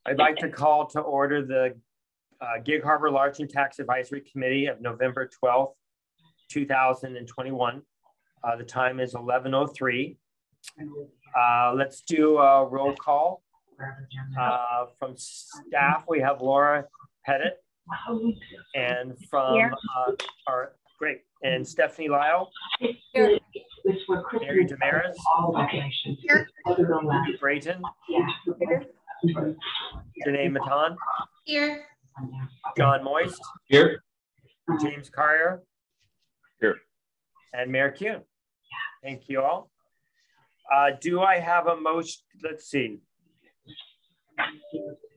I'd like to call to order the Gig Harbor Lodging Tax Advisory Committee of November 12th, 2021. The time is 11:03. Let's do a roll call. From staff, we have Laura Pettit, and from and Stephanie Lyle. Here. Mary Damaris. Here. Brayton. Janae Matan. Here. John Moist. Here. James Carrier. Here. And Mayor Kuhn. Thank you all. Do I have a motion? Let's see.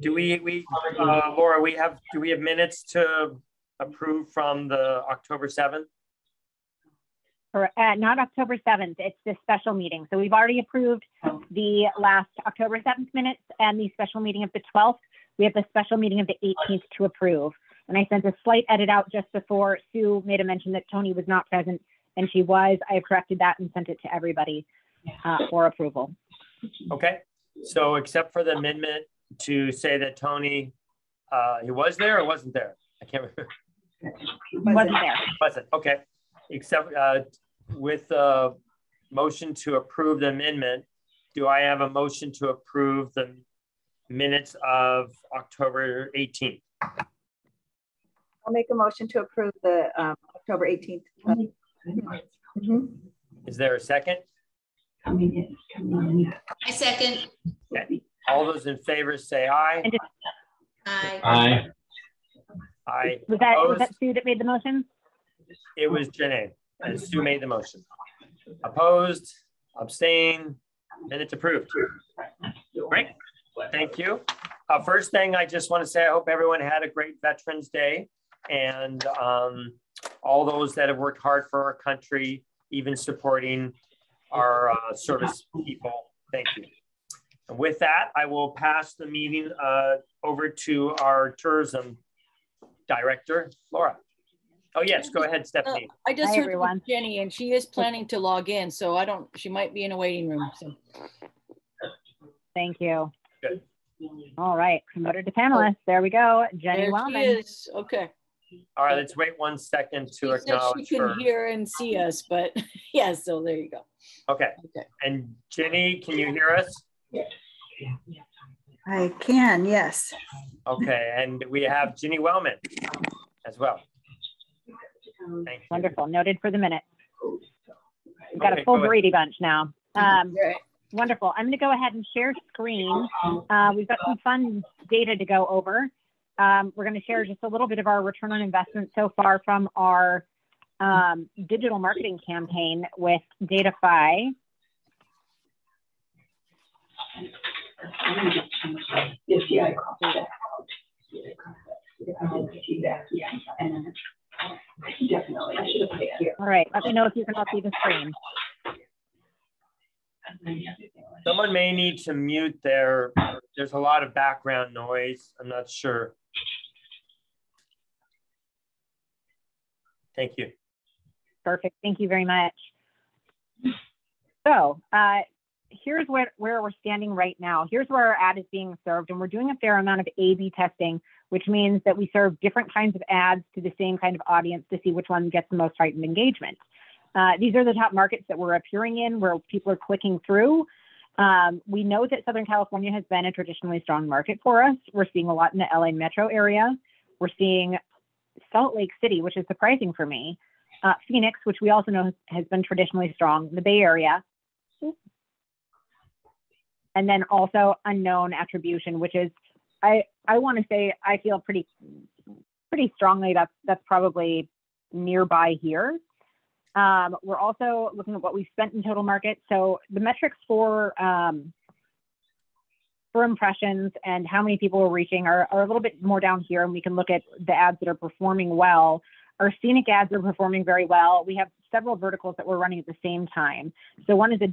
Do we Laura, do we have minutes to approve from the October 7th? Or, not October 7th, it's this special meeting. So we've already approved the last October 7th minutes and the special meeting of the 12th. We have the special meeting of the 18th to approve. And I sent a slight edit out just before Sue made a mention that Tony was not present, and she was. I have corrected that and sent it to everybody for approval. Okay, so except for the amendment to say that Tony, he was there or wasn't there? I can't remember. Wasn't there. Wasn't, okay. Except with the motion to approve the amendment, do I have a motion to approve the minutes of October 18th? I'll make a motion to approve the October 18th. Is there a second? I second. Okay. All those in favor say aye. Aye. Aye. Aye. Was that Sue that made the motion? It was Janae, and Sue made the motion. Opposed, abstain, and it's approved. Great, thank you. First thing I just want to say, I hope everyone had a great Veterans Day, and all those that have worked hard for our country, even supporting our service people, thank you. And with that, I will pass the meeting over to our tourism director, Laura. Oh yes, go ahead, Stephanie. I just Hi, heard everyone. from Jenny, and she is planning to log in, so she might be in a waiting room. So. Thank you. Good. All right, promoted to panelist. There we go. Jenny There Wellman. she is. Okay. All right, let's wait 1 second to acknowledge she can her. hear and see us, but yeah, so there you go. Okay. Okay. And Jenny, can you hear us? I can, yes. Okay, and we have Jenny Wellman as well. Thank you. Wonderful. Noted for the minute. We've got Okay, a full go ahead. Brady bunch now. Right. Wonderful. I'm going to go ahead and share screen. We've got some fun data to go over. We're going to share just a little bit of our return on investment so far from our digital marketing campaign with Datafy. All right, let me know if you can all see the screen. Someone may need to mute there's a lot of background noise. I'm not sure. Thank you. Perfect. Thank you very much. So here's where we're standing right now. Here's where our ad is being served, and we're doing a fair amount of A/B testing, which means that we serve different kinds of ads to the same kind of audience to see which one gets the most heightened engagement. These are the top markets that we're appearing in, where people are clicking through. We know that Southern California has been a traditionally strong market for us. We're seeing a lot in the LA metro area. We're seeing Salt Lake City, which is surprising for me. Phoenix, which we also know has been traditionally strong, the Bay Area. And then also unknown attribution, which is, I want to say, I feel pretty strongly that's probably nearby here. We're also looking at what we've spent in total market. So the metrics for impressions and how many people we're reaching are a little bit more down here, and we can look at the ads that are performing well. Our scenic ads are performing very well. We have several verticals that we're running at the same time. So one is a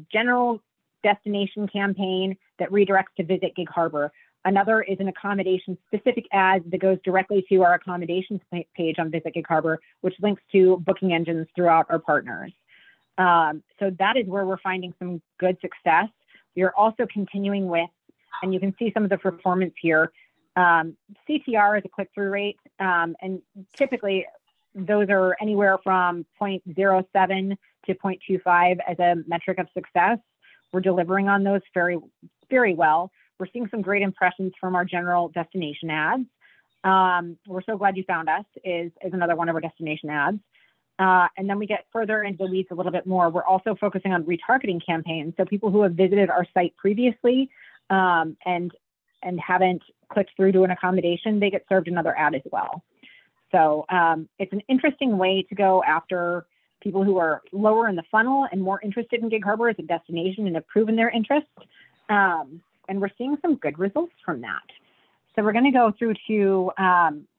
general destination campaign that redirects to Visit Gig Harbor. Another is an accommodation specific ad that goes directly to our accommodations page on Visit Gig Harbor, which links to booking engines throughout our partners. So that is where we're finding some good success. We are also continuing with and you can see some of the performance here. CTR is a click-through rate, and typically those are anywhere from 0.07 to 0.25 as a metric of success. We're delivering on those very, very well. We're seeing some great impressions from our general destination ads. We're so glad you found us is another one of our destination ads. And then we get further into the weeds a little bit more. We're also focusing on retargeting campaigns. So people who have visited our site previously and haven't clicked through to an accommodation, they get served another ad as well. So it's an interesting way to go after people who are lower in the funnel and more interested in Gig Harbor as a destination and have proven their interest. And we're seeing some good results from that. So we're going to go through to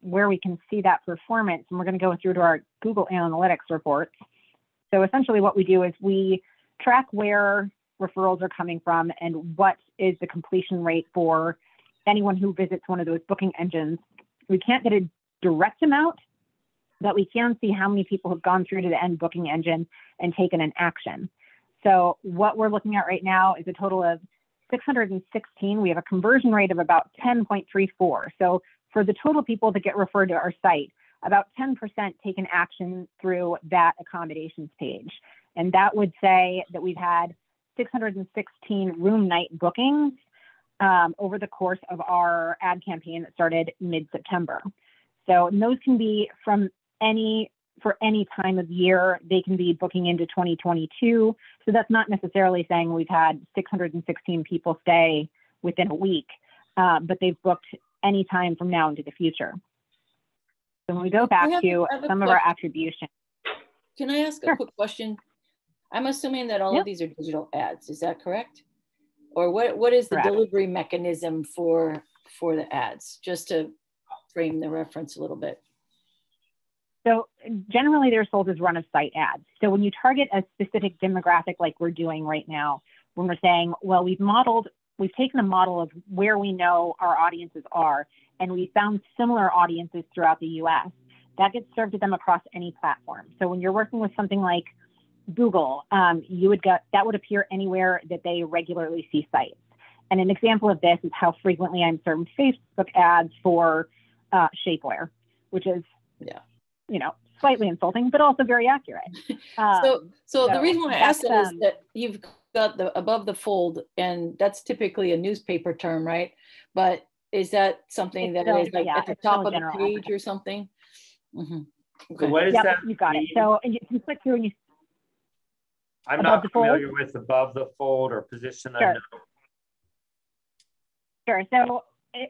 where we can see that performance, and we're going to go through to our Google Analytics reports. So essentially what we do is we track where referrals are coming from and what is the completion rate for anyone who visits one of those booking engines. We can't get a direct amount, but we can see how many people have gone through to the end booking engine and taken an action. So what we're looking at right now is a total of 616. We have a conversion rate of about 10.34. So for the total people that get referred to our site, about 10% take an action through that accommodations page. And that would say that we've had 616 room night bookings over the course of our ad campaign that started mid-September. So and those can be for any time of year. They can be booking into 2022. So that's not necessarily saying we've had 616 people stay within a week, but they've booked any time from now into the future. So when we go back to some of our attribution. Can I ask a quick question? I'm assuming that all of these are digital ads. Is that correct? Or what is the delivery mechanism for the ads? Just to frame the reference a little bit. So generally they're sold as run of site ads. So when you target a specific demographic like we're doing right now, when we're saying, well, we've taken a model of where we know our audiences are, and we found similar audiences throughout the US, that gets served to them across any platform. So when you're working with something like Google, that would appear anywhere that they regularly see sites. And an example of this is how frequently I'm served Facebook ads for shapewear, which is, slightly insulting, but also very accurate. So the reason why I asked that is that you've got the above the fold, and that's typically a newspaper term, right? But is that something that is like at the top of the page or something? Mm-hmm. Okay. So what is that? You got it. So you can click through and you. I'm not familiar with above the fold or position. Sure. Sure. So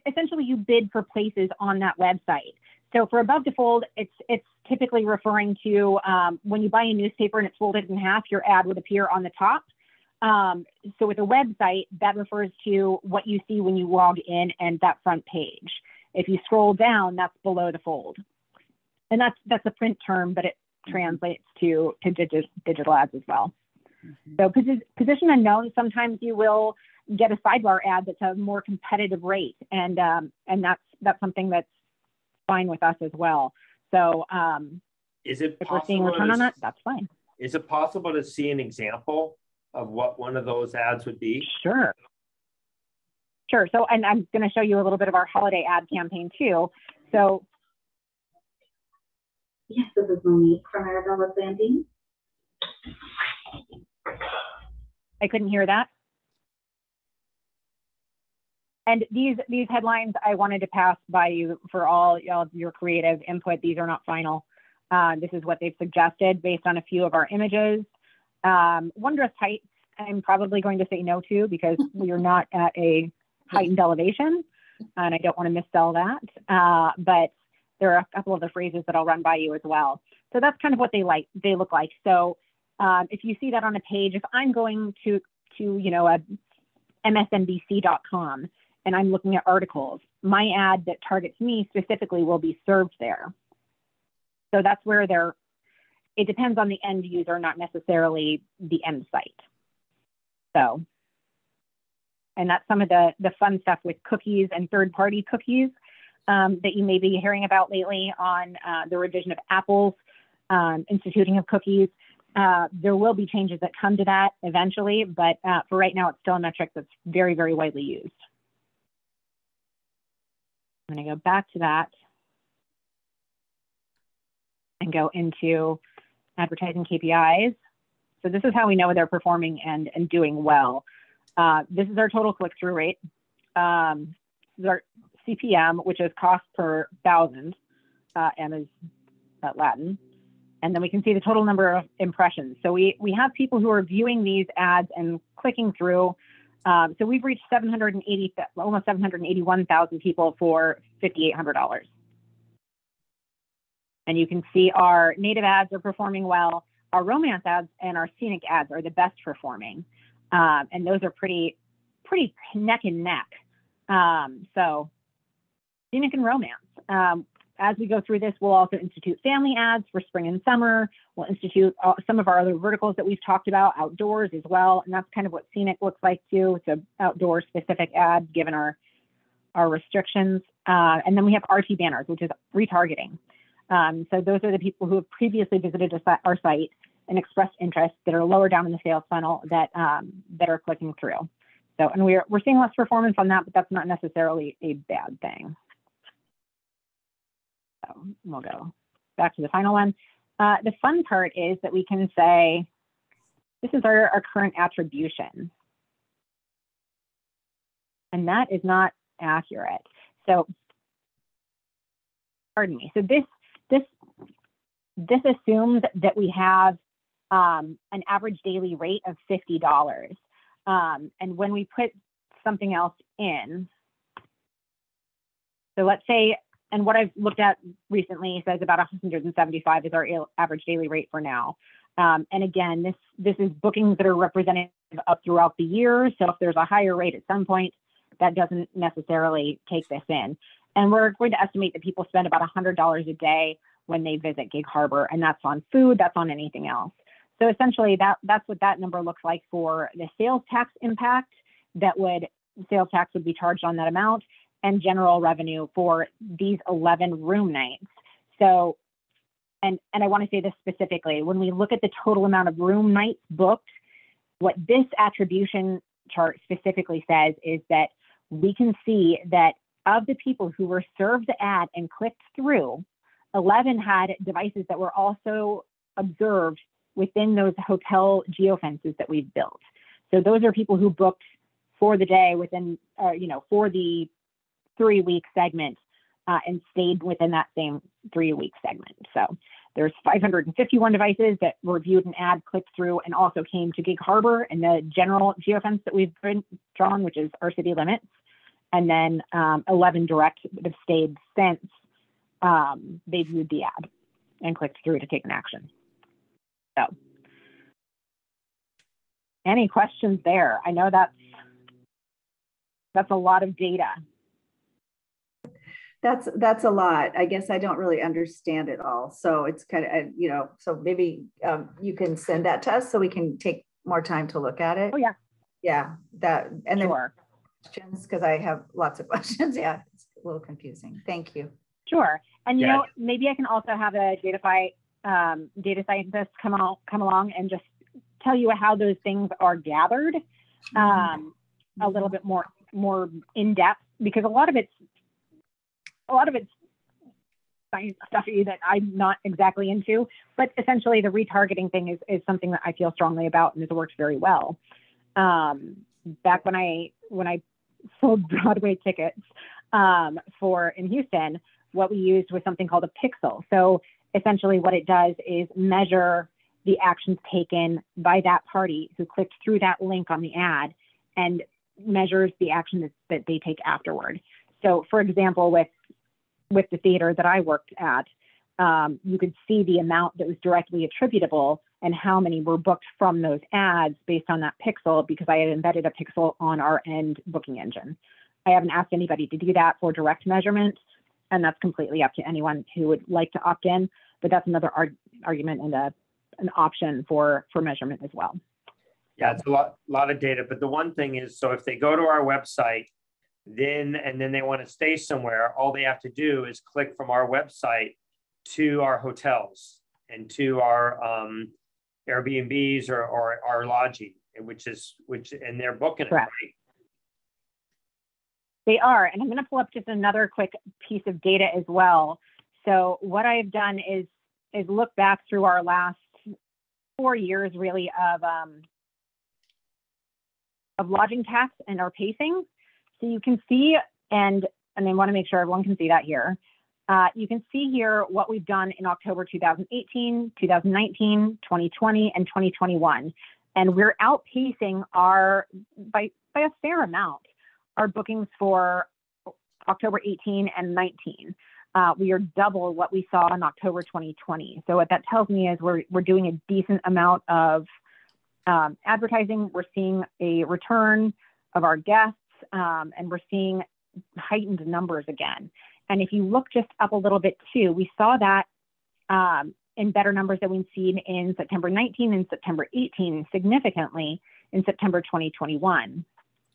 essentially you bid for places on that website. So for above the fold, it's typically referring to when you buy a newspaper and it's folded in half, your ad would appear on the top. So with a website, that refers to what you see when you log in and that front page. If you scroll down, that's below the fold. And that's a print term, but it translates to digital ads as well. Mm-hmm. So position unknown, sometimes you will get a sidebar ad that's a more competitive rate. And that's something that's fine with us as well. So is it if we're seeing return on that, that's fine. Is it possible to see an example of what one of those ads would be? Sure. So, and I'm going to show you a little bit of our holiday ad campaign too. So. Yes, this is Monique from Arabella Landing. I couldn't hear that. And these headlines I wanted to pass by you for all your creative input. These are not final. This is what they've suggested based on a few of our images. Wondrous heights, I'm probably going to say no to because we're not at a heightened elevation, and I don't want to missell that. But there are a couple of the phrases that I'll run by you as well. So that's kind of what they look like. So if you see that on a page, if I'm going to MSNBC.com and I'm looking at articles, my ad that targets me specifically will be served there. So that's where it depends on the end user, not necessarily the end site. So, and that's some of the fun stuff with cookies and third-party cookies that you may be hearing about lately on the revision of Apple's instituting of cookies. There will be changes that come to that eventually, but for right now, it's still a metric that's very, very widely used. I'm going to go back to that and go into advertising KPIs. So this is how we know they're performing and doing well. This is our total click-through rate. This is our CPM, which is cost per thousand, M is Latin. And then we can see the total number of impressions. So we have people who are viewing these ads and clicking through. So we've reached almost 781,000 people for $5,800. And you can see our native ads are performing well. Our romance ads and our scenic ads are the best performing. And those are pretty neck and neck. So scenic and romance. As we go through this, we'll also institute family ads for spring and summer. We'll institute some of our other verticals that we've talked about, outdoors as well. And that's kind of what scenic looks like too. It's an outdoor specific ad given our restrictions. And then we have RT banners, which is retargeting. So those are the people who have previously visited our site and expressed interest that are lower down in the sales funnel that are clicking through. So, and we're seeing less performance on that, but that's not necessarily a bad thing. So we'll go back to the final one. The fun part is that we can say, this is our current attribution. And that is not accurate. So, pardon me. So this assumes that we have an average daily rate of $50. And when we put something else in, so let's say, and what I've looked at recently says about 175 is our average daily rate for now. And again, this is bookings that are representative of throughout the year. So if there's a higher rate at some point, that doesn't necessarily take this in. And we're going to estimate that people spend about $100 a day when they visit Gig Harbor, and that's on food, that's on anything else. So essentially that's what that number looks like for the sales tax impact. Sales tax would be charged on that amount, and general revenue for these 11 room nights. So, and I want to say this specifically, when we look at the total amount of room nights booked, what this attribution chart specifically says is that we can see that of the people who were served the ad and clicked through, 11 had devices that were also observed within those hotel geofences that we've built. So those are people who booked for the day within, for the 3-week segment and stayed within that same 3-week segment. So there's 551 devices that were viewed an ad, clicked through, and also came to Gig Harbor and the general geofence that we've drawn, which is our city limits. And then 11 direct that have stayed since they viewed the ad and clicked through to take an action. So any questions there? I know that's a lot of data. That's a lot. I guess I don't really understand it all. So it's kind of, so maybe you can send that to us so we can take more time to look at it. Oh, yeah. Yeah, that, and sure. Then questions, because I have lots of questions. Yeah, it's a little confusing. Thank you. Sure. And, maybe I can also have a data scientist come along and just tell you how those things are gathered a little bit more in depth, because a lot of it's science stuffy that I'm not exactly into, but essentially the retargeting thing is something that I feel strongly about and has worked very well. Back when I sold Broadway tickets in Houston, what we used was something called a pixel. So essentially what it does is measure the actions taken by that party who clicked through that link on the ad and measures the actions that they take afterward. So for example, with the theater that I worked at, you could see the amount that was directly attributable and how many were booked from those ads based on that pixel, because I had embedded a pixel on our end booking engine. I haven't asked anybody to do that for direct measurement, and that's completely up to anyone who would like to opt in, but that's another argument and an option for measurement as well. Yeah, it's a lot of data, but the one thing is, so if they go to our website, then they want to stay somewhere, all they have to do is click from our website to our hotels and to our Airbnbs or our lodging, and they're booking it, right? They are, and I'm going to pull up just another quick piece of data as well. So what I've done is look back through our last 4 years, really, of lodging tax and our pacing. So you can see, and I want to make sure everyone can see that here. You can see here what we've done in October 2018, 2019, 2020, and 2021. And we're outpacing by a fair amount, our bookings for October 18 and 19. We are double what we saw in October 2020. So what that tells me is we're doing a decent amount of advertising. We're seeing a return of our guests, and we're seeing heightened numbers again. And if you look just up a little bit too, we saw that in better numbers that we've seen in September 19 and September 18, significantly in September 2021.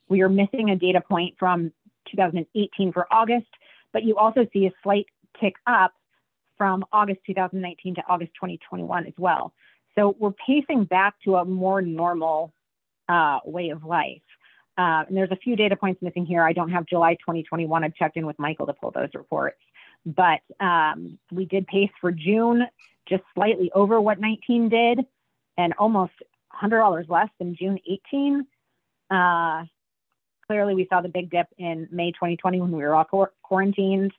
We are missing a data point from 2018 for August, but you also see a slight tick up from August 2019 to August 2021 as well. So we're pacing back to a more normal way of life. And there's a few data points missing here. I don't have July 2021. I've checked in with Michael to pull those reports. But we did pace for June just slightly over what 19 did and almost $100 less than June 18. Clearly, we saw the big dip in May 2020 when we were all quarantined,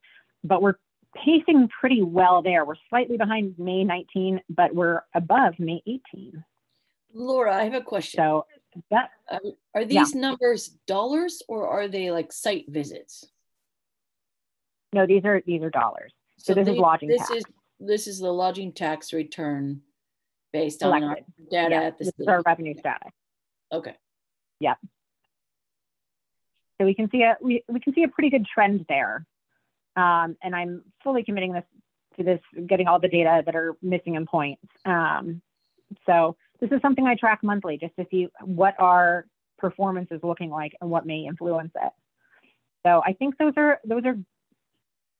but we're pacing pretty well there. We're slightly behind May 19, but we're above May 18. Laura, I have a question. So that, are these numbers dollars or are they like site visits? No, these are dollars. So this is lodging tax. This is the lodging tax return based on our data at the this state. is our revenue data. Okay. Yep. So we can see a pretty good trend there. And I'm fully committing to this, getting all the data that are missing in points. So this is something I track monthly just to see what our performance is looking like and what may influence it. So I think those are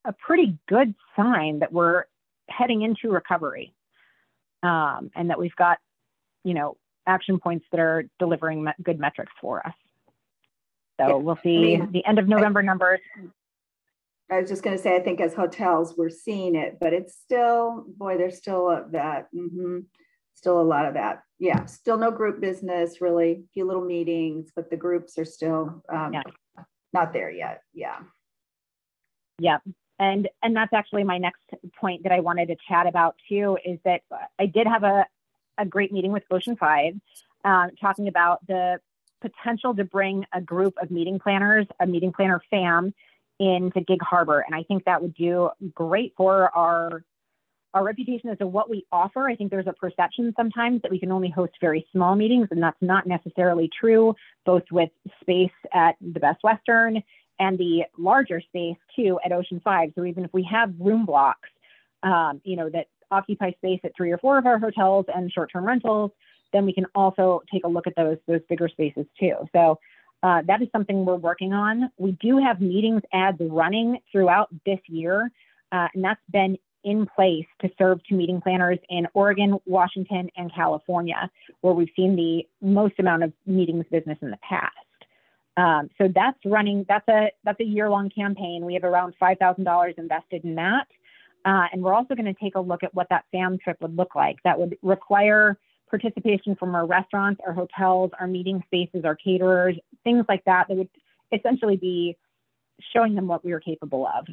a pretty good sign that we're heading into recovery, and that we've got, action points that are delivering good metrics for us. So we'll see the end of November numbers. I was just going to say, I think as hotels, we're seeing it, but it's still, there's still still a lot of that. Yeah, still no group business, really, a few little meetings, but the groups are still not there yet. Yeah. Yep. And that's actually my next point that I wanted to chat about too, is that I did have a great meeting with Ocean 5, talking about the potential to bring a group of meeting planners, a meeting planner fam, into Gig Harbor. And I think that would do great for our reputation as to what we offer. I think there's a perception sometimes that we can only host very small meetings, and that's not necessarily true, both with space at the Best Western and the larger space too at Ocean 5. So even if we have room blocks, that occupy space at 3 or 4 of our hotels and short-term rentals, then we can also take a look at those bigger spaces too. So that is something we're working on. We do have meetings ads running throughout this year, and that's been in place to serve to meeting planners in Oregon, Washington, and California, where we've seen the most amount of meetings business in the past. So that's running. That's a year-long campaign. We have around $5,000 invested in that, and we're also going to take a look at what that fam trip would look like. That would require participation from our restaurants, our hotels, our meeting spaces, our caterers, things like that. That would essentially be showing them what we are capable of.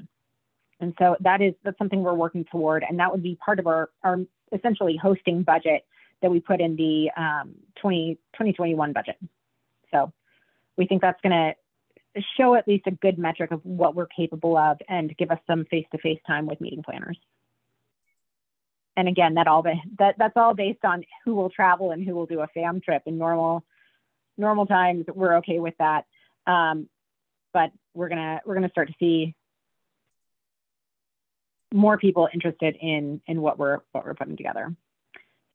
And so that's something we're working toward, and that would be part of our essentially hosting budget that we put in the 2021 budget. So we think that's going to show at least a good metric of what we're capable of and give us some face-to-face time with meeting planners. And again, that's all based on who will travel and who will do a fam trip. In normal times, we're okay with that, but we're gonna start to see more people interested in what we're putting together.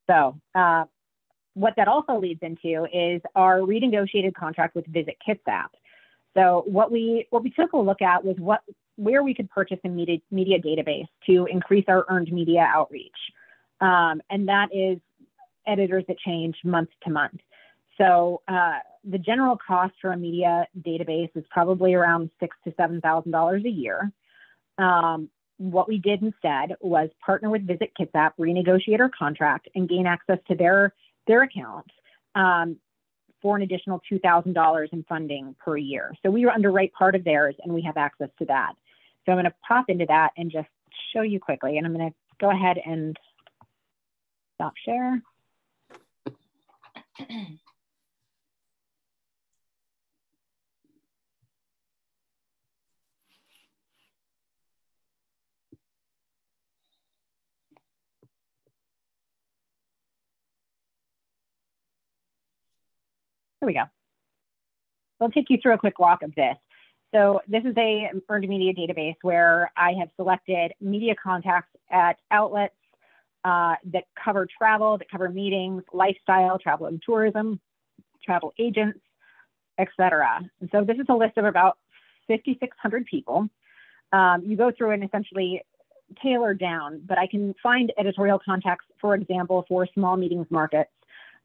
So what that also leads into is our renegotiated contract with Visit Kitsap. So what we took a look at was where we could purchase a media database to increase our earned media outreach. And that is editors that change month to month. So the general cost for a media database is probably around $6,000 to $7,000 a year. What we did instead was partner with Visit Kitsap, renegotiate our contract, and gain access to their account for an additional $2,000 in funding per year. So we underwrite part of theirs, and we have access to that. So I'm going to pop into that and just show you quickly. And I'm going to go ahead and stop share. Here we go. I'll take you through a quick walk of this. So this is a earned media database where I have selected media contacts at outlets that cover travel, that cover meetings, lifestyle, travel and tourism, travel agents, etc. And so this is a list of about 5,600 people. You go through and essentially tailor down, but I can find editorial contacts, for example, for small meetings markets,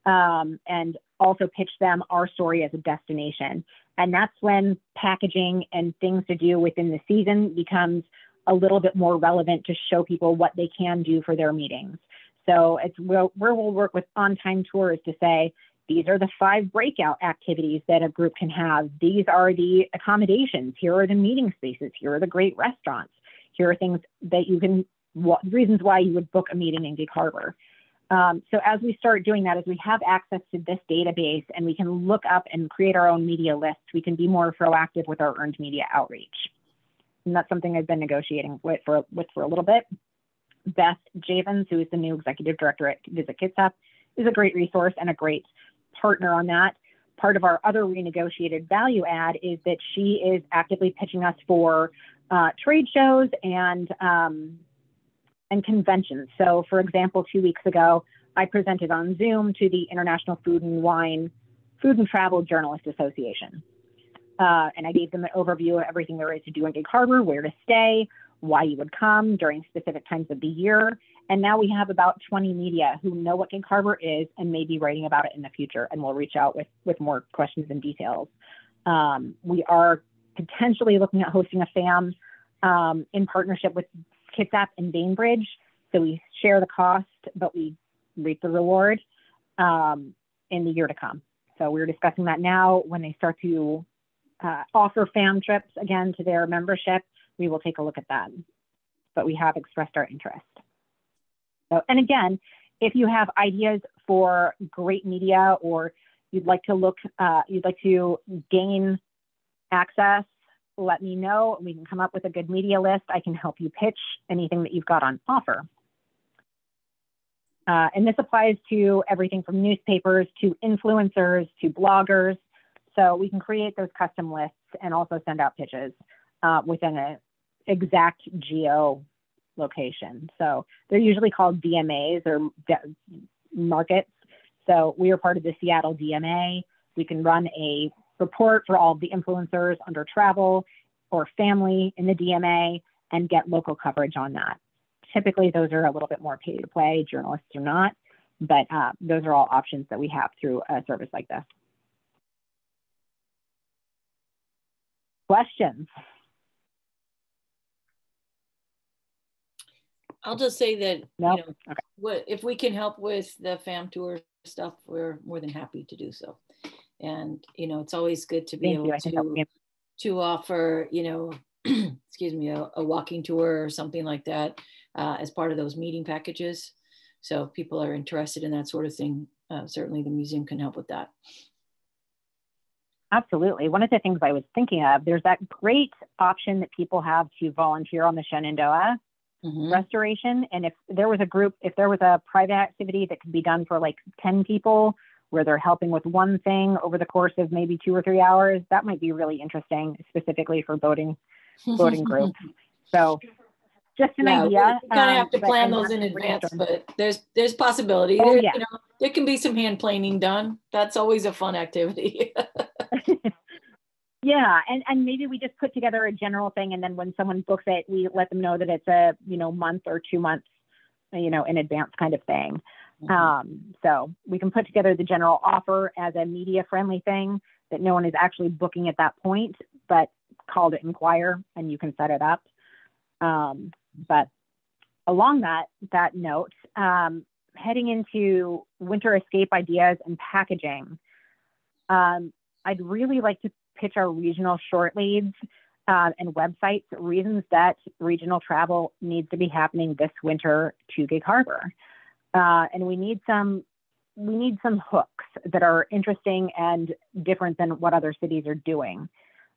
and also pitch them our story as a destination. And that's when packaging and things to do within the season becomes a little bit more relevant to show people what they can do for their meetings. So it's where we'll work with on-time tours to say, these are the 5 breakout activities that a group can have. These are the accommodations. Here are the meeting spaces. Here are the great restaurants. Here are things that you can, reasons why you would book a meeting in Gig Harbor. So as we start doing that, as we have access to this database and we can look up and create our own media lists, we can be more proactive with our earned media outreach. And that's something I've been negotiating with for a little bit. Beth Javins, who is the new executive director at Visit Kitsap, is a great resource and a great partner on that. Part of our other renegotiated value add is that she is actively pitching us for trade shows and conventions. So for example, 2 weeks ago, I presented on Zoom to the International Food and Travel Journalists Association. And I gave them an overview of everything there is to do in Gig Harbor, where to stay, why you would come during specific times of the year. And now we have about 20 media who know what Gig Harbor is and may be writing about it in the future, and we'll reach out with more questions and details. We are potentially looking at hosting a FAM in partnership with Kitsap and Bainbridge. So we share the cost, but we reap the reward in the year to come. So we're discussing that now. When they start to offer FAM trips again to their membership, we will take a look at that. But we have expressed our interest. So, and again, if you have ideas for great media, or you'd like to gain access, let me know. We can come up with a good media list. I can help you pitch anything that you've got on offer. And this applies to everything from newspapers to influencers to bloggers. So we can create those custom lists and also send out pitches within an exact geo location. So they're usually called DMAs or markets. So we are part of the Seattle DMA. We can run a report for all of the influencers under travel or family in the DMA and get local coverage on that. Typically, those are a little bit more pay to play. Journalists do not, but those are all options that we have through a service like this. Questions? I'll just say that, No? You know, okay. If we can help with the FAM tour stuff, we're more than happy to do so. And, you know, it's always good to be able to offer, you know, excuse me, a walking tour or something like that as part of those meeting packages. So if people are interested in that sort of thing, certainly the museum can help with that. Absolutely. One of the things I was thinking of, there's that great option that people have to volunteer on the Shenandoah restoration. And if there was a private activity that could be done for like 10 people, where they're helping with one thing over the course of maybe 2 or 3 hours, that might be really interesting, specifically for boating groups. So just an idea. We kind of have to plan those in advance, but there's possibility. Oh, You know, there can be some hand planing done. That's always a fun activity. Yeah, and maybe we just put together a general thing, and then when someone books it, we let them know that it's a month or 2 months, in advance kind of thing. So we can put together the general offer as a media friendly thing that no one is actually booking at that point, but call to inquire and you can set it up. But along that note, heading into winter escape ideas and packaging, I'd really like to pitch our regional short leads and websites, reasons that regional travel needs to be happening this winter to Gig Harbor. And we need some hooks that are interesting and different than what other cities are doing.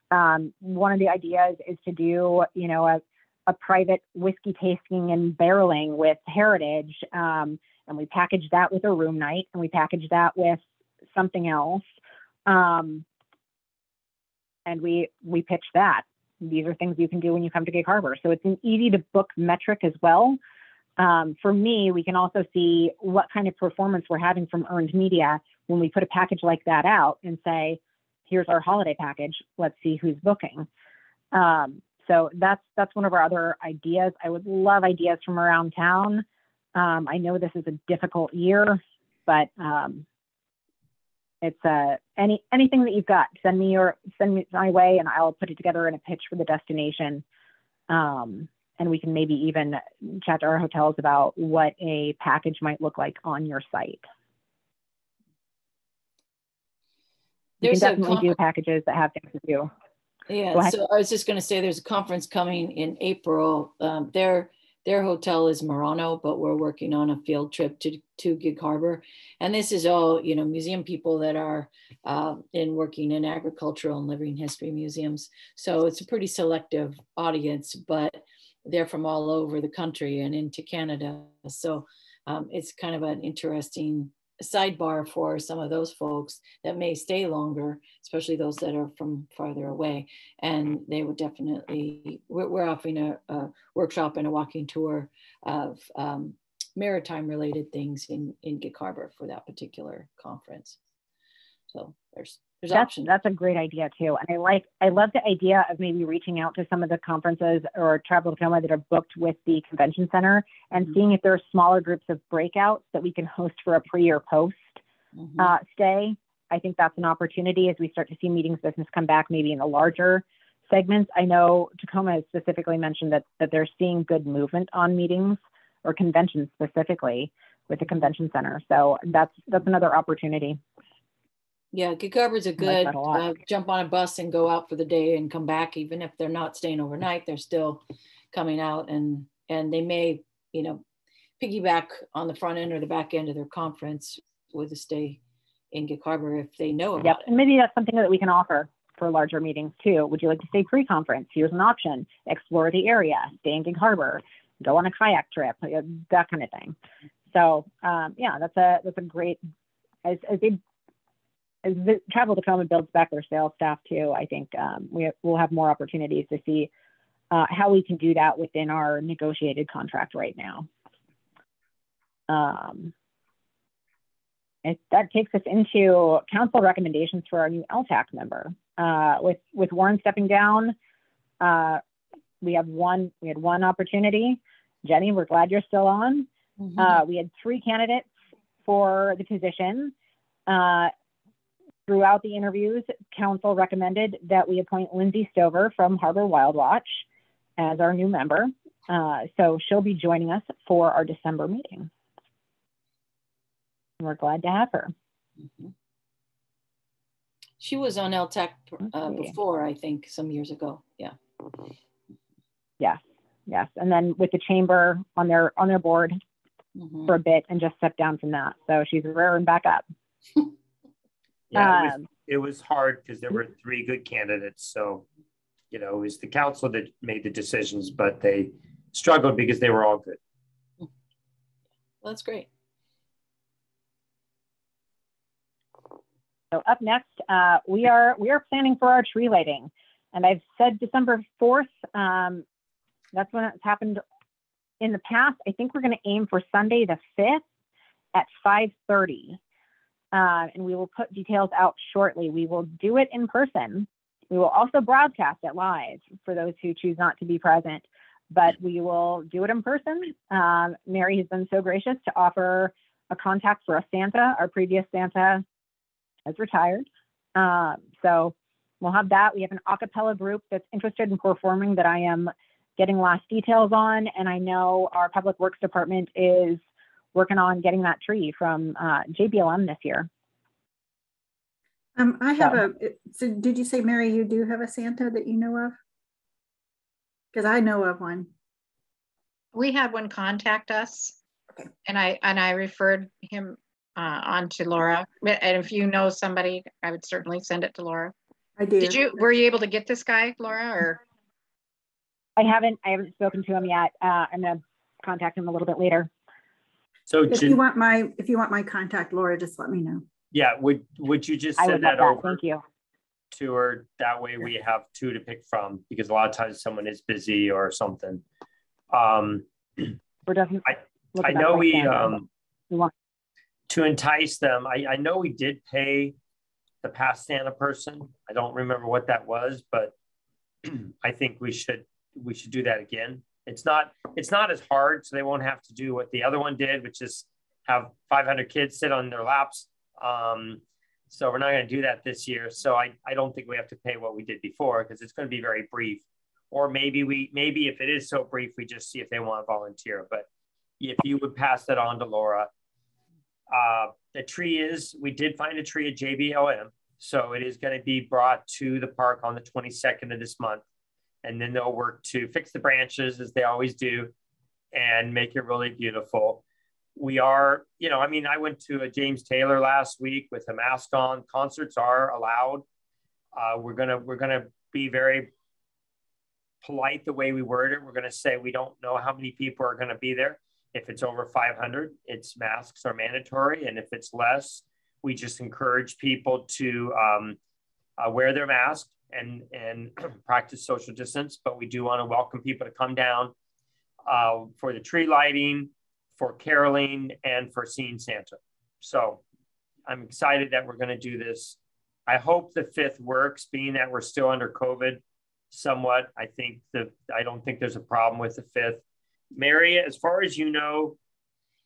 One of the ideas is to do, a private whiskey tasting and barreling with Heritage. And we package that with a room night and we package that with something else. And we pitch that. These are things you can do when you come to Gig Harbor. So it's an easy to book metric as well. For me, we can also see what kind of performance we're having from earned media when we put a package like that out and say, here's our holiday package. Let's see who's booking. So that's one of our other ideas. I would love ideas from around town. I know this is a difficult year, but it's anything that you've got, send me my way and I'll put it together in a pitch for the destination. And we can maybe even chat to our hotels about what a package might look like on your site. You can definitely do packages that have things to do. Yeah, so I was just going to say there's a conference coming in April. Their hotel is Murano, but we're working on a field trip to Gig Harbor. And this is all, museum people that are working in agricultural and living history museums. So it's a pretty selective audience, but they're from all over the country and into Canada. So it's kind of an interesting sidebar for some of those folks that may stay longer, especially those that are from farther away. And they would definitely, we're offering a workshop and a walking tour of maritime related things in Gig Harbor for that particular conference. So there's options. That's a great idea too. And I love the idea of maybe reaching out to some of the conferences or Travel Tacoma that are booked with the convention center and seeing if there are smaller groups of breakouts that we can host for a pre or post stay. I think that's an opportunity as we start to see meetings business come back, maybe in the larger segments. I know Tacoma has specifically mentioned that they're seeing good movement on meetings or conventions specifically with the convention center. So that's another opportunity. Yeah, Gig Harbor is a good jump on a bus and go out for the day and come back. Even if they're not staying overnight, they're still coming out and they may, piggyback on the front end or the back end of their conference with a stay in Gig Harbor if they know about it. And maybe that's something that we can offer for larger meetings too. Would you like to stay pre-conference? Here's an option. Explore the area, stay in Gig Harbor, go on a kayak trip, that kind of thing. So that's a great, as the Travel Tacoma builds back their sales staff too, I think we'll have more opportunities to see how we can do that within our negotiated contract right now. That takes us into council recommendations for our new LTAC member. With Warren stepping down, we had one opportunity. Jenny, we're glad you're still on. We had 3 candidates for the position. Throughout the interviews, council recommended that we appoint Lindsay Stover from Harbor Wild Watch as our new member. So she'll be joining us for our December meeting. We're glad to have her. She was on LTAC before, I think, some years ago. Yeah. Yes. And then with the chamber on their board for a bit and just stepped down from that. So she's raring back up. Yeah, it was hard because there were 3 good candidates. So, it was the council that made the decisions, but they struggled because they were all good. Well, that's great. So up next, we are planning for our tree lighting. And I've said December 4th. That's when it's happened in the past. I think we're going to aim for Sunday the 5th at 5:30. And we will put details out shortly. We will do it in person. We will also broadcast it live for those who choose not to be present, but we will do it in person. Mary has been so gracious to offer a contact for a Santa. Our previous Santa has retired. So we'll have that. We have an a cappella group that's interested in performing that I am getting last details on. And I know our public works department is working on getting that tree from JBLM this year. I have so did you say, Mary, you do have a Santa that you know of? Because I know of one. We had one contact us, okay, and I referred him on to Laura. And if you know somebody, I would certainly send it to Laura. I do. Were you able to get this guy, Laura, or? I haven't spoken to him yet. I'm gonna contact him a little bit later. So if you want my contact, Laura, just let me know. Yeah, would you just send that over? Thank you. To her, that way we have two to pick from, because a lot of times someone is busy or something. I know we to entice them, I know we did pay the past Santa person. I don't remember what that was, but I think we should do that again. It's not as hard, so they won't have to do what the other one did, which is have 500 kids sit on their laps. So we're not going to do that this year. So I don't think we have to pay what we did before, because it's going to be very brief. Or maybe if it is so brief, we just see if they want to volunteer. But if you would pass that on to Laura, the tree we did find a tree at JBLM. So it is going to be brought to the park on the 22nd of this month. And then they'll work to fix the branches, as they always do, and make it really beautiful. We are, I went to a James Taylor last week with a mask on. Concerts are allowed. We're gonna be very polite the way we word it. We're gonna say we don't know how many people are gonna be there. If it's over 500, masks are mandatory, and if it's less, we just encourage people to wear their mask and practice social distance. But we do want to welcome people to come down for the tree lighting, for caroling, and for seeing Santa. So I'm excited that we're going to do this. I hope the 5th works, being that we're still under COVID somewhat. I don't think there's a problem with the 5th. Mary, as far as you know,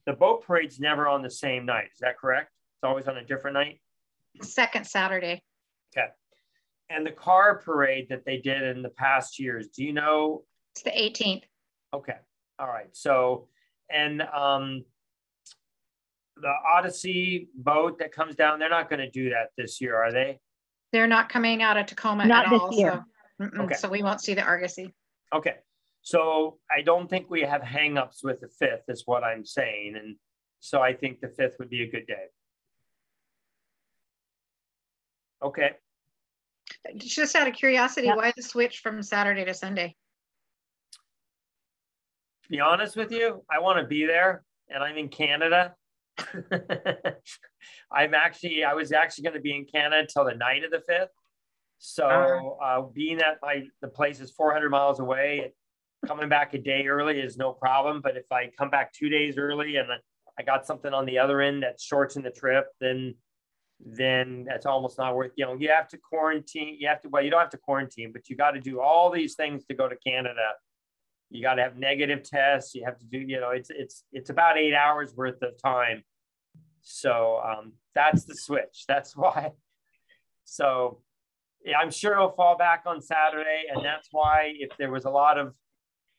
the boat parade's never on the same night. Is that correct? It's always on a different night? Second Saturday. Okay. And the car parade that they did in the past years, do you know? It's the 18th. Okay. All right. So, and the Odyssey boat that comes down, they're not going to do that this year, are they? They're not coming out of Tacoma not at this all. Year. So, okay. So we won't see the Argosy. Okay. So I don't think we have hangups with the 5th is what I'm saying. And so I think the 5th would be a good day. Okay. Just out of curiosity, yep. Why the switch from Saturday to Sunday? To be honest with you, I want to be there, and I'm in Canada. I was actually going to be in Canada until the night of the 5th. So being that the place is 400 miles away, coming back a day early is no problem. But if I come back 2 days early and I got something on the other end that shortens the trip, then that's almost not worth, you have to quarantine. You don't have to quarantine, but you got to do all these things to go to Canada. You got to have negative tests. You have to do, it's about 8 hours worth of time. So that's the switch. That's why. So yeah, I'm sure it'll fall back on Saturday. And that's why if there was a lot of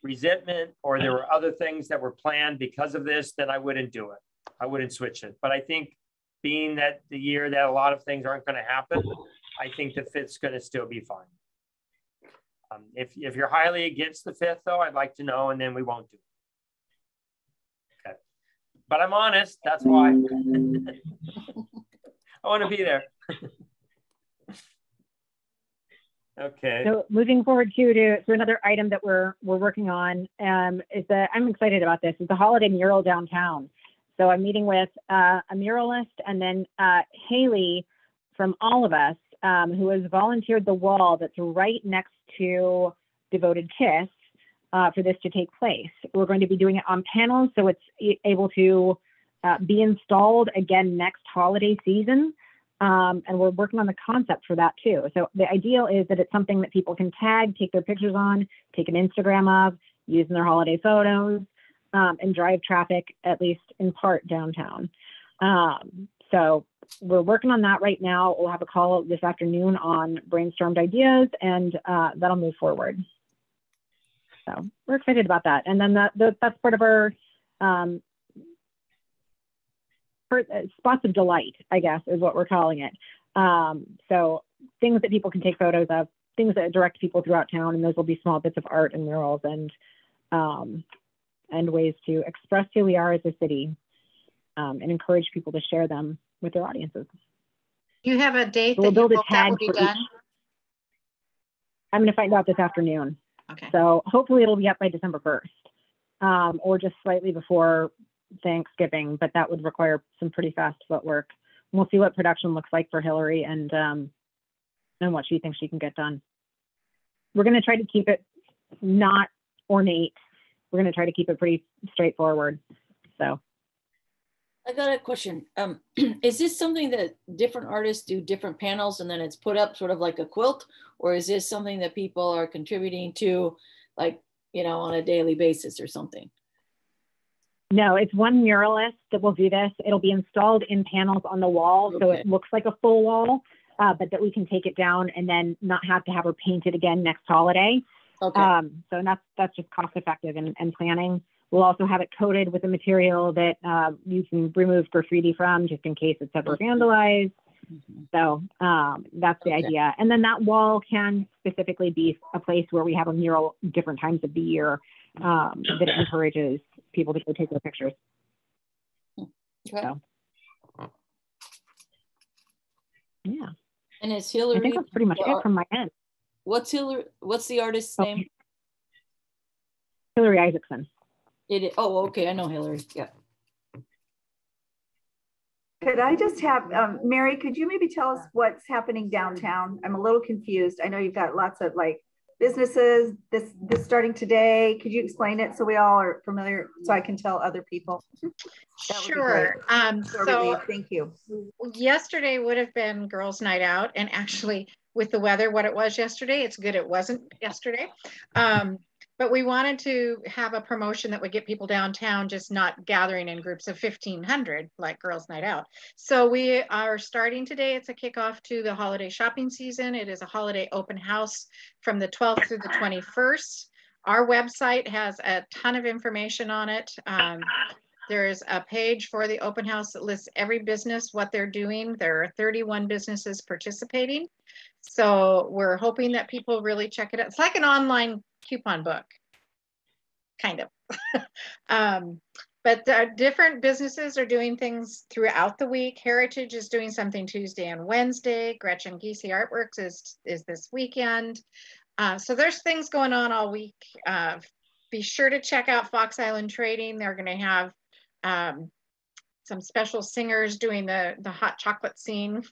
resentment or there were other things that were planned because of this, then I wouldn't do it. I wouldn't switch it. But I think being that the year that a lot of things aren't going to happen, I think the 5th's going to still be fine. If you're highly against the 5th, though, I'd like to know, and then we won't do it. Okay. But I'm honest. That's why. I want to be there. Okay. So moving forward to another item that we're working on is that I'm excited about this. Is the holiday mural downtown. So I'm meeting with a muralist and then Haley from All of Us, who has volunteered the wall that's right next to Devoted Kiss for this to take place. We're going to be doing it on panels, so it's able to be installed again next holiday season. And we're working on the concept for that too. So the ideal is that it's something that people can tag, take their pictures on, take an Instagram of, use in their holiday photos, and drive traffic, at least in part, downtown. So we're working on that right now. We'll have a call this afternoon on brainstormed ideas, and that'll move forward. So we're excited about that. And then that's part of our spots of delight, I guess, is what we're calling it. So things that people can take photos of, things that direct people throughout town, and those will be small bits of art and murals and ways to express who we are as a city, and encourage people to share them with their audiences. You have a date so we'll build a that tag will be for done? I'm going to find out this afternoon. Okay. So hopefully it'll be up by December 1st, or just slightly before Thanksgiving, but that would require some pretty fast footwork. We'll see what production looks like for Hillary and what she thinks she can get done. We're going to try to keep it not ornate. We're going to try to keep it pretty straightforward. So I got a question. Is this something that different artists do different panels and then it's put up sort of like a quilt, or is this something that people are contributing to, like, you know, on a daily basis or something? No, it's one muralist that will do this. It'll be installed in panels on the wall, okay. So it looks like a full wall, but that we can take it down and then not have to have her paint it again next holiday. Okay. So that's just cost effective and planning. We'll also have it coated with a material that you can remove graffiti from, just in case it's ever vandalized. Mm-hmm. So that's the idea. And then that wall can specifically be a place where we have a mural different times of the year that encourages people to go take their pictures. Okay. So, yeah. And it's Hillary. I think that's pretty much it from my end. What's Hillary? What's the artist's name? Hillary Isaacson. Oh, okay. I know Hillary. Yeah. Could I just have, Mary, could you maybe tell us what's happening downtown? I'm a little confused. I know you've got lots of like businesses, this starting today. Could you explain it so we all are familiar, so I can tell other people? Sure. So thank you. Yesterday would have been Girls' Night Out, and actually with the weather, what it was yesterday, it's good it wasn't yesterday. But we wanted to have a promotion that would get people downtown, just not gathering in groups of 1,500 like Girls' Night Out. So we are starting today. It's a kickoff to the holiday shopping season. It is a holiday open house from the 12th through the 21st. Our website has a ton of information on it. There's a page for the open house that lists every business, what they're doing. There are 31 businesses participating. So we're hoping that people really check it out. It's like an online coupon book, kind of. But different businesses are doing things throughout the week. Heritage is doing something Tuesday and Wednesday. Gretchen Giese Artworks is this weekend. So there's things going on all week. Be sure to check out Fox Island Trading. They're going to have some special singers doing the hot chocolate scene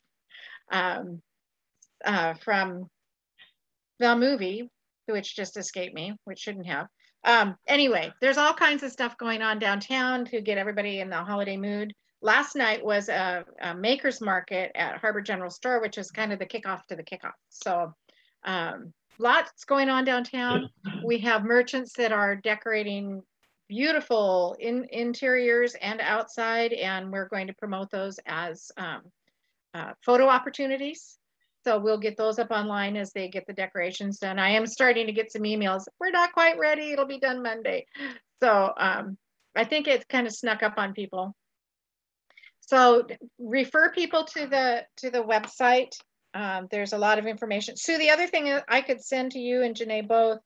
from the movie, which just escaped me, which shouldn't have. Anyway, there's all kinds of stuff going on downtown to get everybody in the holiday mood. Last night was a maker's market at Harbor General Store, which is kind of the kickoff to the kickoff. So lots going on downtown. We have merchants that are decorating beautiful interiors and outside, and we're going to promote those as photo opportunities. So we'll get those up online as they get the decorations done. I am starting to get some emails. We're not quite ready. It'll be done Monday. So I think it's kind of snuck up on people. So refer people to the website. There's a lot of information. Sue, the other thing I could send to you and Janae both,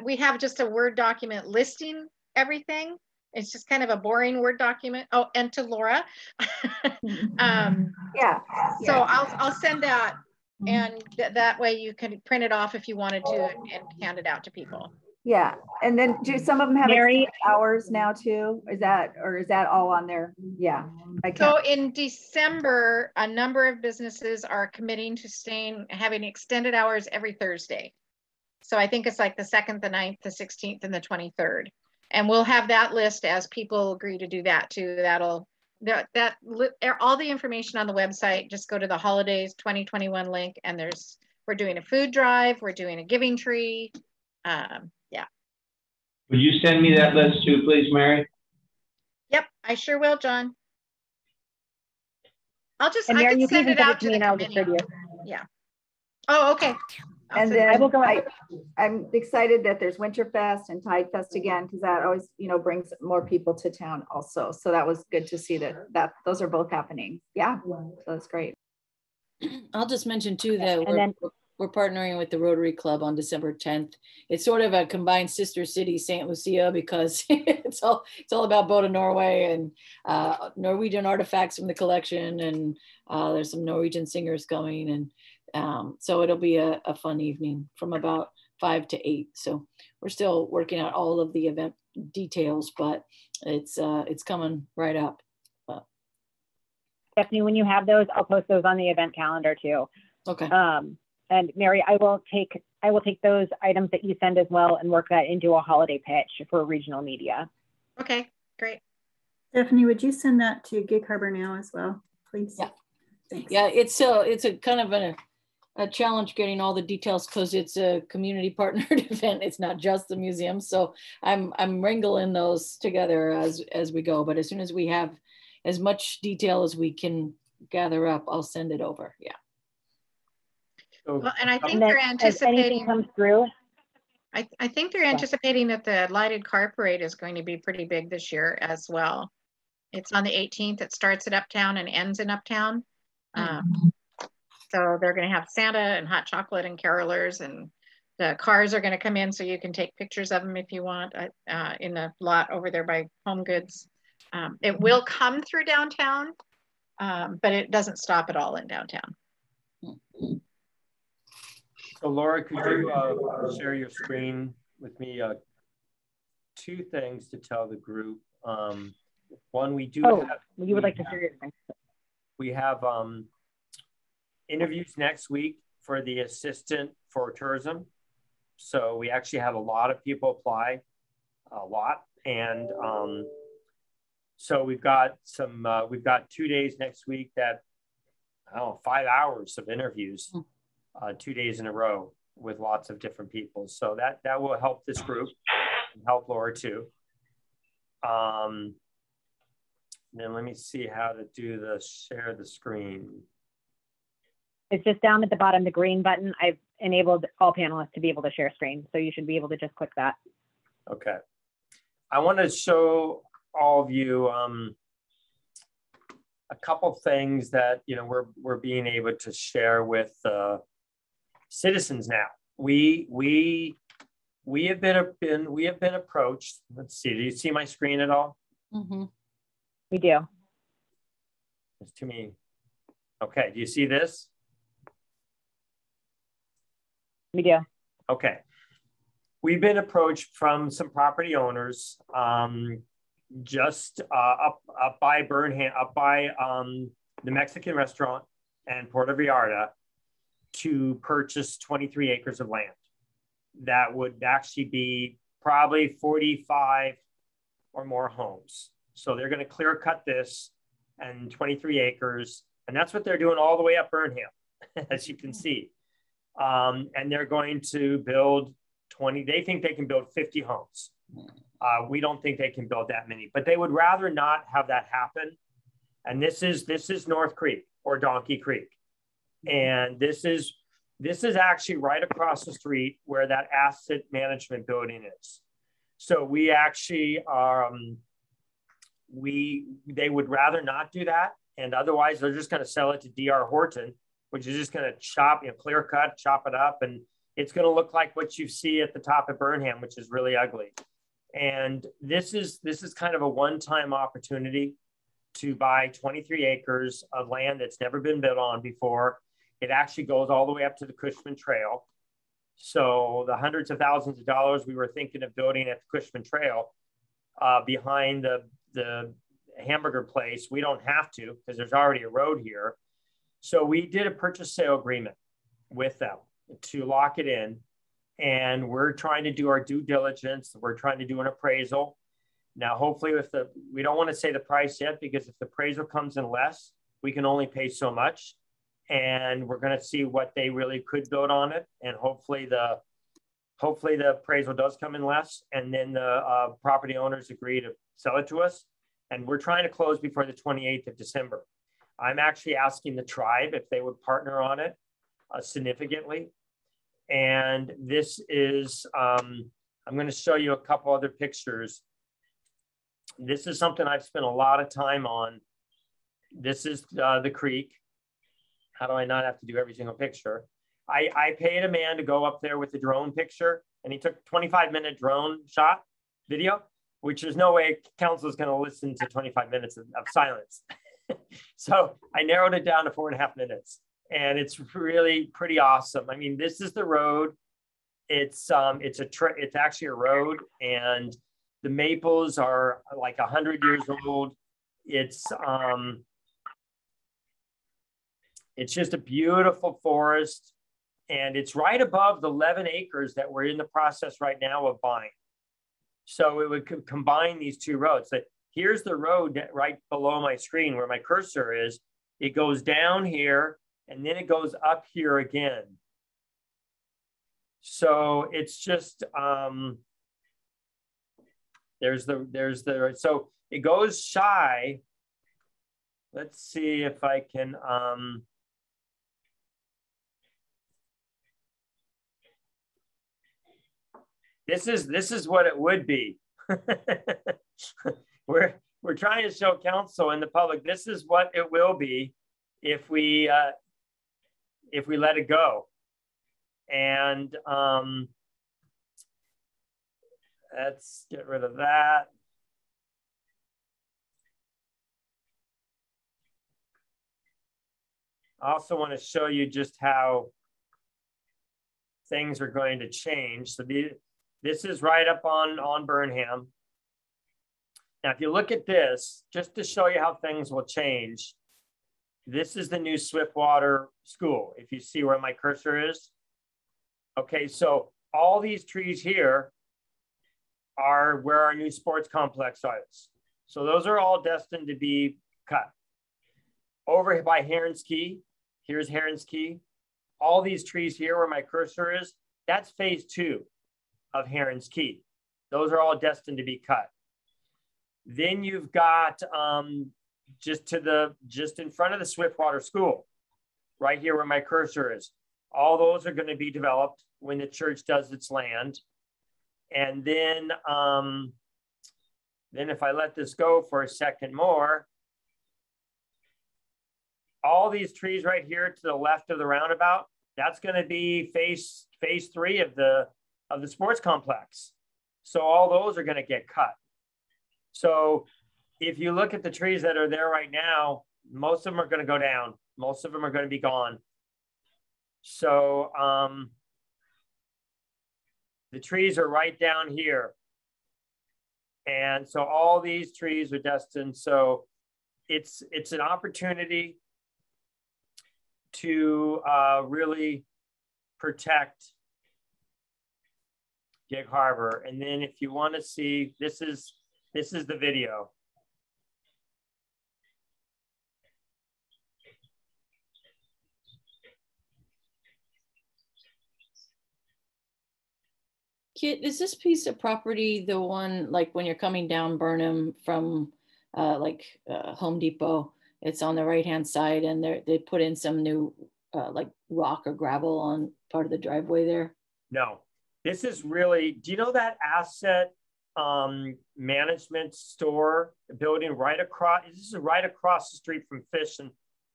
we have just a Word document listing everything. It's just kind of a boring Word document. Oh, and to Laura. Yeah. So I'll send that, and that way you can print it off if you wanted to and hand it out to people. Yeah, and then do some of them have extended hours now too? Is that all on there? Yeah. So in December, a number of businesses are committing to having extended hours every Thursday. So I think it's like the 2nd, the 9th, the 16th, and the 23rd. And we'll have that list as people agree to do that too. All the information on the website, just go to the holidays 2021 link, and we're doing a food drive, we're doing a giving tree. Yeah. Would you send me that list too, please, Mary? Yep, I sure will, John. I'll just, And I Mary, can you can send even it send out it to to me the and I'll committee. distribute. Yeah. Oh, okay. I'll And send it. then I will go ahead. I'm excited that there's Winterfest and Tide Fest again, because that always, brings more people to town also. So that was good to see that those are both happening. Yeah, so that's great. I'll just mention too that And then we're partnering with the Rotary Club on December 10th. It's sort of a combined sister city, St. Lucia, because it's all about Boda Norway and Norwegian artifacts from the collection, and there's some Norwegian singers coming, and so it'll be a fun evening from about 5 to 8. So we're still working out all of the event details, but it's coming right up. Stephanie, when you have those, I'll post those on the event calendar too. Okay. And Mary, I will take those items that you send as well and work that into a holiday pitch for regional media. Okay, great. Stephanie, would you send that to Gig Harbor Now as well, please? Yeah. Thanks. Yeah, it's a kind of a challenge getting all the details because it's a community partnered event. It's not just the museum. So I'm wrangling those together as we go. But as soon as we have as much detail as we can gather up, I'll send it over. Yeah. Well, and I think And they're then as anything anticipating, comes through, I think they're anticipating that the lighted car parade is going to be pretty big this year as well. It's on the 18th. It starts at Uptown and ends in Uptown. So they're going to have Santa and hot chocolate and carolers, and the cars are going to come in so you can take pictures of them if you want in the lot over there by Home Goods. It will come through downtown, but it doesn't stop at all in downtown. So Laura, could you share your screen with me? Two things to tell the group. One, we do have, you would like to share your thing. We have interviews next week for the assistant for tourism. So we actually have a lot of people apply, and so we've got 2 days next week that, 5 hours of interviews, 2 days in a row with lots of different people. So that will help this group and help Laura too. Then let me see how to do the share the screen. It's just down at the bottom, the green button. I've enabled all panelists to be able to share screen. So you should be able to just click that. Okay. I want to show all of you a couple things that we're being able to share with citizens now. We have been approached. Let's see. Do you see my screen at all? Mm-hmm. We do. It's too many. Okay. Do you see this? We do. Okay. We've been approached from some property owners just up by Burnham, up by the Mexican restaurant and Puerto Vallarta, to purchase 23 acres of land. That would actually be probably 45 or more homes. So they're going to clear cut this and 23 acres. And that's what they're doing all the way up Burnham, as you can see. And they're going to build 20, they think they can build 50 homes. We don't think they can build that many, but they would rather not have that happen. And this is North Creek or Donkey Creek. And this is actually right across the street where that asset management building is. So we actually they would rather not do that. And otherwise they're just going to sell it to DR Horton, which is just going to chop, clear cut, chop it up. And it's going to look like what you see at the top of Burnham, which is really ugly. And this is kind of a one-time opportunity to buy 23 acres of land that's never been built on before. It actually goes all the way up to the Cushman Trail. So the hundreds of thousands of dollars we were thinking of building at the Cushman Trail behind the hamburger place, we don't have to because there's already a road here. So we did a purchase sale agreement with them to lock it in. And we're trying to do our due diligence. We're trying to do an appraisal. Now, hopefully we don't want to say the price yet, because if the appraisal comes in less, we can only pay so much. And we're going to see what they really could build on it. And hopefully the appraisal does come in less. And then the property owners agree to sell it to us. And we're trying to close before the 28th of December. I'm actually asking the tribe if they would partner on it significantly. And this is, I'm going to show you a couple other pictures. This is something I've spent a lot of time on. This is the creek. How do I not have to do every single picture? I paid a man to go up there with the drone picture, and he took a 25-minute drone shot video, which there's no way council is going to listen to 25 minutes of silence. So I narrowed it down to 4.5 minutes, and it's really pretty awesome. I mean, this is the road. It's actually a road, and the maples are like 100 years old. It's just a beautiful forest, and it's right above the 11 acres that we're in the process right now of buying. So it would combine these two roads. So here's the road right below my screen where my cursor is. It goes down here, and then it goes up here again. So it's just, so it goes shy. Let's see if I can, this is what it would be. We're trying to show council and the public, this is what it will be if we let it go. And let's get rid of that. I also want to show you just how things are going to change. So this is right up on Burnham. Now, if you look at this, just to show you how things will change, this is the new Swiftwater School. If you see where my cursor is. Okay, so all these trees here are where our new sports complex is. So those are all destined to be cut. Over by Heron's Key, here's Heron's Key. All these trees here where my cursor is, that's phase 2 of Heron's Key. Those are all destined to be cut. Then you've got just in front of the Swiftwater School, right here where my cursor is. All those are going to be developed when the church does its land. And then if I let this go for a second more, all these trees right here to the left of the roundabout, that's going to be phase 3 of the sports complex. So all those are going to get cut. So if you look at the trees that are there right now, most of them are going to go down. Most of them are going to be gone. So the trees are right down here. And so all these trees are destined. So it's an opportunity to really protect Gig Harbor. And then if you want to see, this is the video. Kit, is this piece of property the one like when you're coming down Burnham from Home Depot? It's on the right-hand side, and they put in some new like rock or gravel on part of the driveway there? No, this is really, do you know that asset management store building right across, this is right across the street from Fish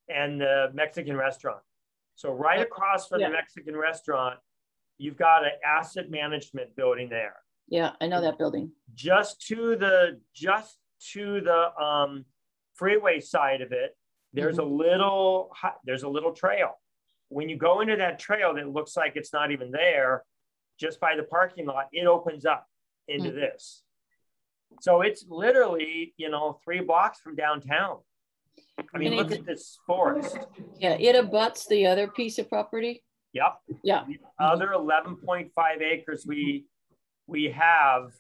and the Mexican restaurant. So right across from the Mexican restaurant, you've got an asset management building there. Yeah, I know that building. Just to the freeway side of it, there's a little trail. When you go into that trail that looks like it's not even there, just by the parking lot, it opens up into this. So it's literally, 3 blocks from downtown. I mean, look at this forest. Yeah, it abuts the other piece of property. Yep. Yeah. The other 11.5 acres we have,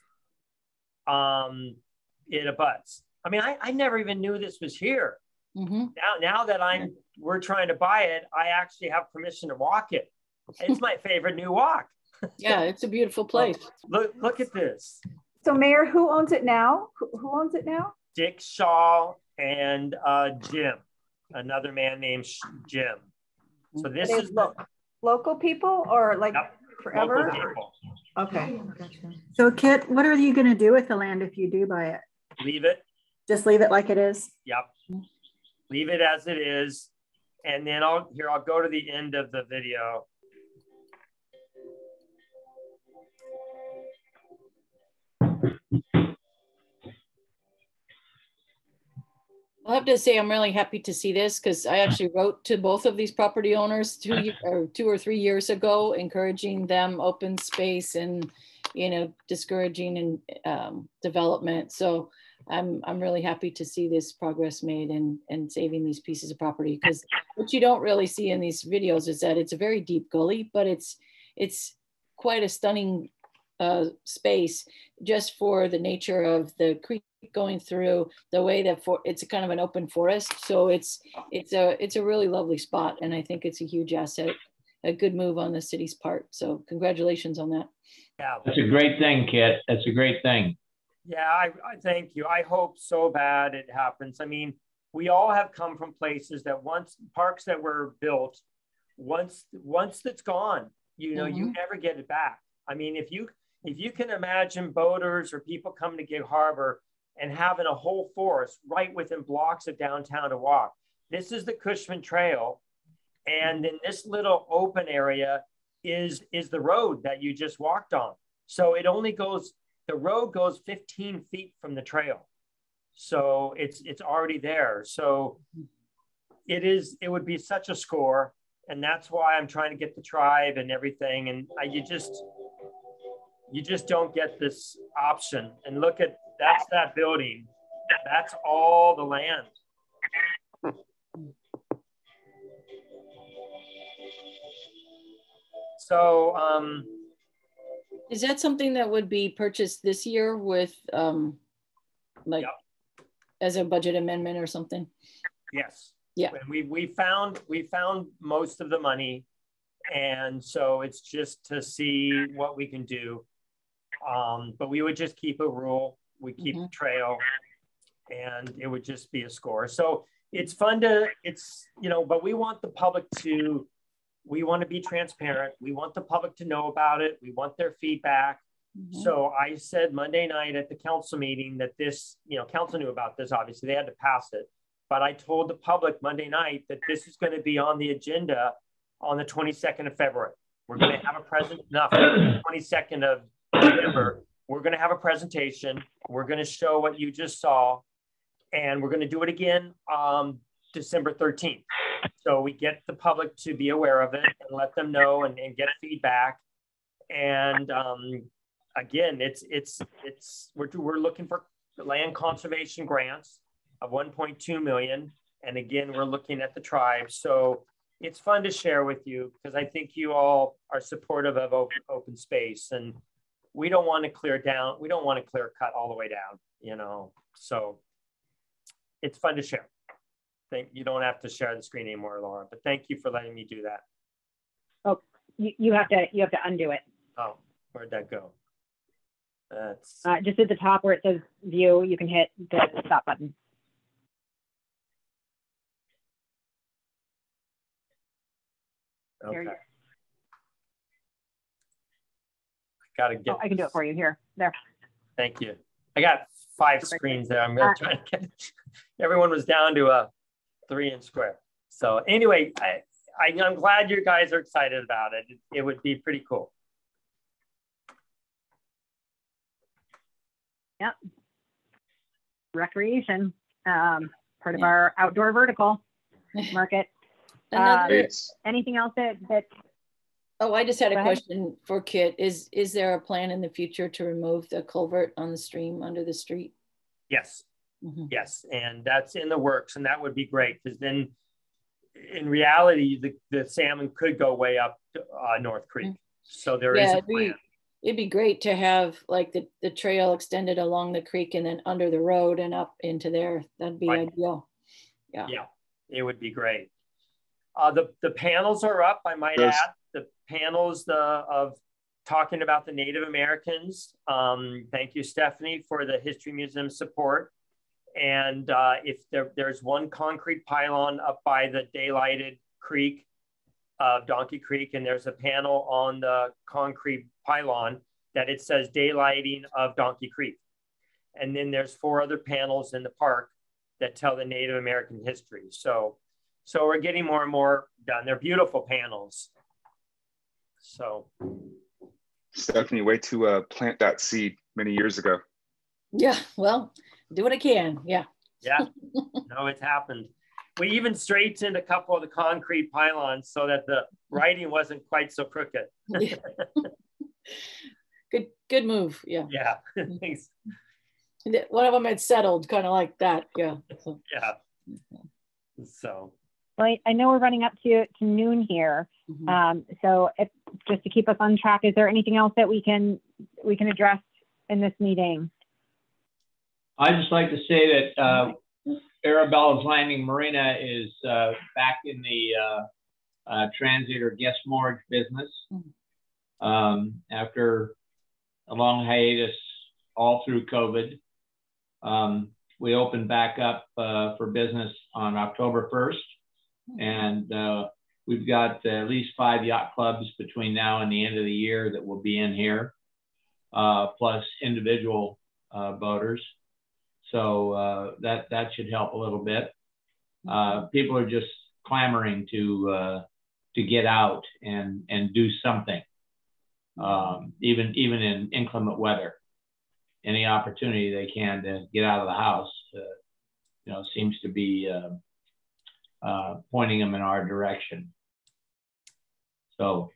it abuts. I mean, I never even knew this was here. Now that we're trying to buy it, I actually have permission to walk it. It's my favorite new walk. Yeah, it's a beautiful place. Look at this. So Mayor, who owns it now? Who owns it now? Dick Shaw and Jim. another man named Jim. So this Are they is local people or like Yep, forever? local people. Okay, gotcha. So Kit, what are you going to do with the land if you do buy it? Leave it. Just leave it like it is? Yep. Leave it as it is. And then I'll go to the end of the video. I'll have to say I'm really happy to see this because I actually wrote to both of these property owners 2 or 3 years ago, encouraging them open space and, you know, discouraging and development. So I'm really happy to see this progress made and saving these pieces of property, because what you don't really see in these videos is that it's a very deep gully, but it's quite a stunning space just for the nature of the creek going through, the way that it's a kind of an open forest. So it's a really lovely spot, and I think it's a huge asset, a good move on the city's part. So congratulations on that. Yeah, that's a great thing, Kit. That's a great thing. Yeah, I thank you. I hope so bad it happens. I mean, we all have come from places that once parks that were built, once it's gone, you know, you never get it back. I mean, if you can imagine boaters or people coming to Gig Harbor and having a whole forest right within blocks of downtown to walk. This is the Cushman Trail. And then this little open area is the road that you just walked on. So the road goes 15 feet from the trail. So it's already there. So it would be such a score. And that's why I'm trying to get the tribe and everything. And you just don't get this option. And look at, that's that building. That's all the land. So, is that something that would be purchased this year with like as a budget amendment or something? Yes. Yeah. And we found most of the money. And so it's just to see what we can do. But we would just keep a rule. We keep the trail, and it would just be a score. So it's fun but we want the public we want to be transparent. We want the public to know about it. We want their feedback. So I said Monday night at the council meeting that this, council knew about this, obviously they had to pass it. But I told the public Monday night that this is going to be on the agenda on the 22nd of February. We're going to have a 22nd of November. We're going to have a presentation. We're going to show what you just saw, and we're going to do it again December 13th. So we get the public to be aware of it and let them know and get feedback. And again, we're looking for land conservation grants of 1.2 million. And again, we're looking at the tribe. So it's fun to share with you because I think you all are supportive of open space, and we don't want to clear down. We don't want to clear cut all the way down, so it's fun to share. You don't have to share the screen anymore, Laura, but thank you for letting me do that. Oh, you have to undo it. Oh, where'd that go? That's just at the top where it says view, you can hit the stop button. okay. Gotta get. I can do it for you here. There. Thank you. I got 5 screens there. I'm gonna try to get. Everyone was down to a 3-inch square. So anyway, I'm glad you guys are excited about it. It would be pretty cool. Yep. Recreation, part of our outdoor vertical market. Anything else that? Oh, I just had a question for Kit. Is there a plan in the future to remove the culvert on the stream under the street? Yes. Yes, and that's in the works, and that would be great because then in reality, the salmon could go way up to, North Creek. So there is a plan. It'd be great to have like the trail extended along the creek and then under the road and up into there. That'd be ideal. Yeah. Yeah, it would be great. The panels are up, I might add. The panels of talking about the Native Americans. Thank you, Stephanie, for the History Museum support. And if there's one concrete pylon up by the daylighted creek of Donkey Creek, and there's a panel on the concrete pylon that it says daylighting of Donkey Creek. And then there's 4 other panels in the park that tell the Native American history. So we're getting more and more done. They're beautiful panels. So. Stephanie, way to plant that seed many years ago. Yeah, well, do what I can. Yeah. Yeah, no, it's happened. We even straightened a couple of the concrete pylons so that the writing wasn't quite so crooked. Yeah. Good move. Yeah. Yeah, thanks. One of them had settled kind of like that. Yeah. So. Yeah. So. Well, I know we're running up to noon here. So just to keep us on track, is there anything else that we can address in this meeting? I'd just like to say that Arabella's Landing Marina is back in the transit or guest moorage business after a long hiatus all through COVID. We opened back up for business on October 1st. And we've got at least 5 yacht clubs between now and the end of the year that will be in here, plus individual boaters. So that should help a little bit. People are just clamoring to get out and do something, even in inclement weather. Any opportunity they can to get out of the house, seems to be pointing them in our direction. So,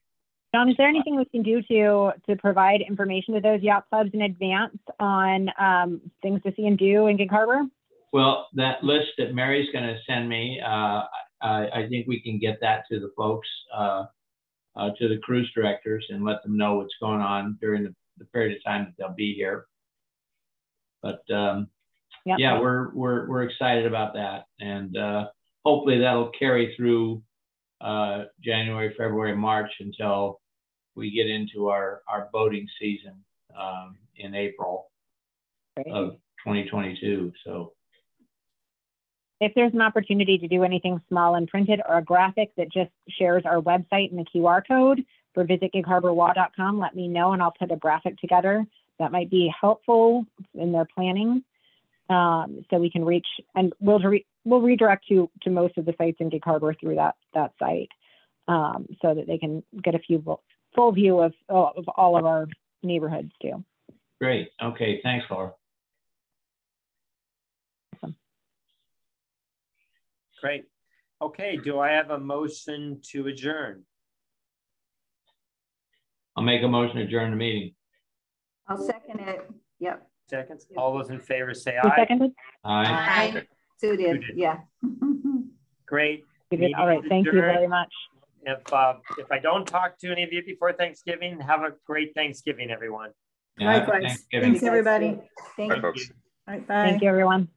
John, is there anything we can do to provide information to those yacht clubs in advance on things to see and do in Gig Harbor? Well, that list that Mary's going to send me, I think we can get that to the folks, to the cruise directors, and let them know what's going on during the period of time that they'll be here. But yep. Yeah, we're excited about that, and hopefully that'll carry through January, February, March until we get into our boating season in April of 2022. So if there's an opportunity to do anything small and printed or a graphic that just shares our website and the QR code for visitgigharborwa.com, let me know and I'll put a graphic together that might be helpful in their planning. So we can reach, and we'll redirect you to most of the sites in Gig Harbor through that site, so that they can get a full view of all of our neighborhoods too. Great. Okay. Thanks, Laura. Awesome. Great. Okay. Do I have a motion to adjourn? I'll make a motion to adjourn the meeting. I'll second it. Yep. Seconds. All those in favor say Who aye. seconded? Aye. Sue did. Yeah. Great. All right. Thank you very much. If I don't talk to any of you before Thanksgiving, have a great Thanksgiving, everyone. Likewise. Thanks, everybody. Thank you. Bye, folks. All right, bye. Thank you, everyone.